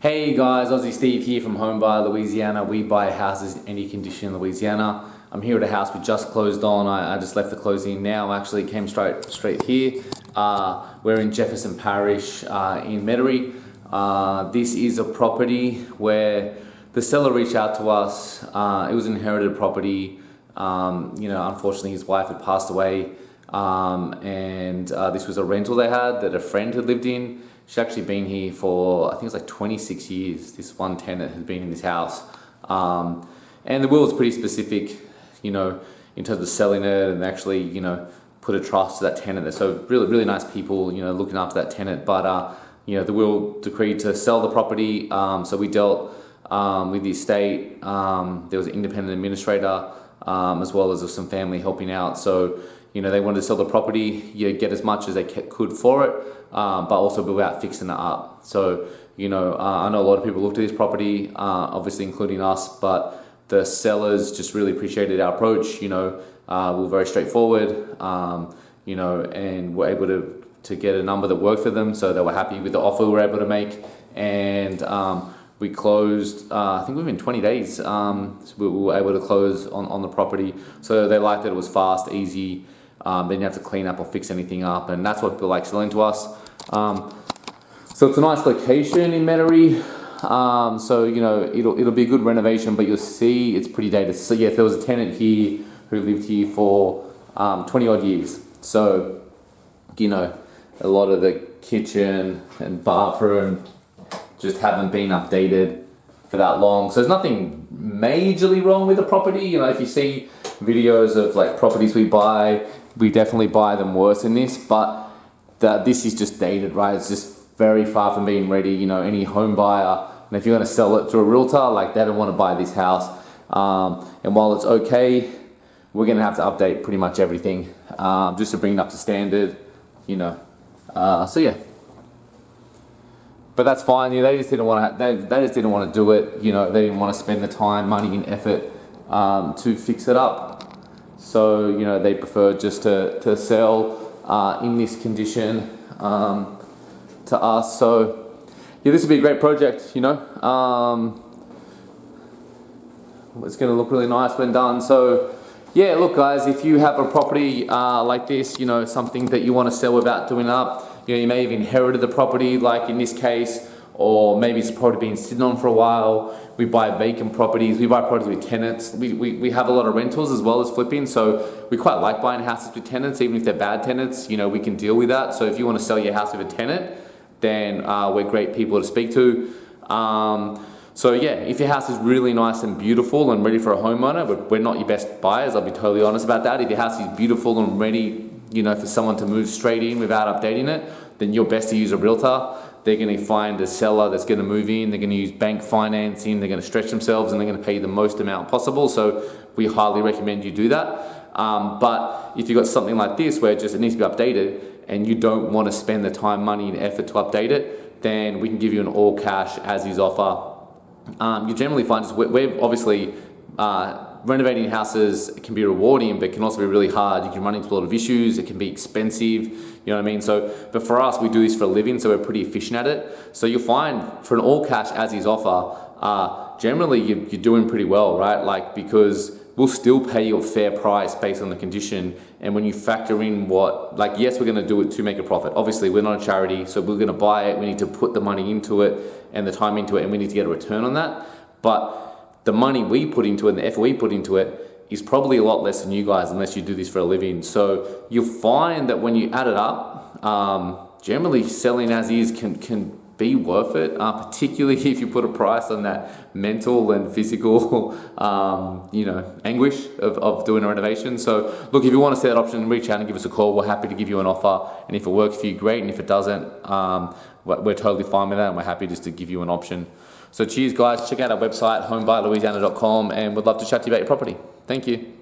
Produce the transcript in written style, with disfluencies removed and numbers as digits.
Hey guys, Aussie Steve here from Home Buyer Louisiana. We buy houses in any condition in Louisiana. I'm here at a house we just closed on. I just left the closing now. I actually came straight here. We're in Jefferson Parish in Metairie. This is a property where the seller reached out to us. It was an inherited property. Unfortunately his wife had passed away, and this was a rental they had that a friend had lived in. She's actually been here for, I think it's like 26 years. This one tenant has been in this house. And the will is pretty specific, in terms of selling it, and actually, put a trust to that tenant. So really nice people, looking after that tenant. But, the will decreed to sell the property. So we dealt with the estate. There was an independent administrator, as well as some family helping out. So, they wanted to sell the property, get as much as they could for it, but also be about fixing it up. So, I know a lot of people looked at this property, obviously including us, but the sellers just really appreciated our approach. We were very straightforward, and were able to get a number that worked for them. So they were happy with the offer we were able to make. And we closed, I think within 20 days, so we were able to close on the property. So they liked that it was fast, easy. They didn't have to clean up or fix anything up, and that's what people like selling to us. So it's a nice location in Metairie. So it'll be a good renovation, but you'll see it's pretty dated. So yeah, there was a tenant here who lived here for 20 odd years. So a lot of the kitchen and bathroom just haven't been updated for that long. So there's nothing majorly wrong with the property. If you see videos of like properties we buy, we definitely buy them worse than this, but this is just dated, right? It's just very far from being ready. Any home buyer, and if you're going to sell it to a realtor, like they don't want to buy this house. And while it's okay, we're going to have to update pretty much everything, just to bring it up to standard, so yeah. But that's fine. They just didn't want to. They just didn't want to do it. They didn't want to spend the time, money, and effort to fix it up. So they preferred just to sell in this condition to us. So yeah, this would be a great project. It's going to look really nice when done. So yeah, look guys, if you have a property like this, something that you want to sell without doing it up. You may have inherited the property, like in this case, or maybe it's probably been sitting on for a while. We buy vacant properties, we buy properties with tenants. We have a lot of rentals as well as flipping, so we quite like buying houses with tenants, even if they're bad tenants. We can deal with that. So if you want to sell your house with a tenant, then we're great people to speak to. So yeah, if your house is really nice and beautiful and ready for a homeowner, we're not your best buyers, I'll be totally honest about that. If your house is beautiful and ready, for someone to move straight in without updating it, then you're best to use a realtor. They're going to find a seller that's going to move in, they're going to use bank financing, they're going to stretch themselves, and they're going to pay you the most amount possible. So we highly recommend you do that. But if you've got something like this where it needs to be updated and you don't want to spend the time, money, and effort to update it, then we can give you an all cash as is offer. You generally find we're obviously renovating houses can be rewarding, but can also be really hard. You can run into a lot of issues. It can be expensive. You know what I mean? So, but for us, we do this for a living, so we're pretty efficient at it. So you'll find for an all cash as is offer, generally you're doing pretty well, right? Because we'll still pay you a fair price based on the condition. And when you factor in yes, we're going to do it to make a profit. Obviously, we're not a charity, so we're going to buy it. We need to put the money into it and the time into it, and we need to get a return on that. But the money we put into it and the effort we put into it is probably a lot less than you guys, unless you do this for a living. So you'll find that when you add it up, generally selling as is can be worth it, particularly if you put a price on that mental and physical, anguish of doing a renovation. So look, if you want to see that option, reach out and give us a call. We're happy to give you an offer. And if it works for you, great. And if it doesn't, we're totally fine with that, and we're happy just to give you an option. So cheers guys, check out our website, homebuyerlouisiana.com, and we'd love to chat to you about your property. Thank you.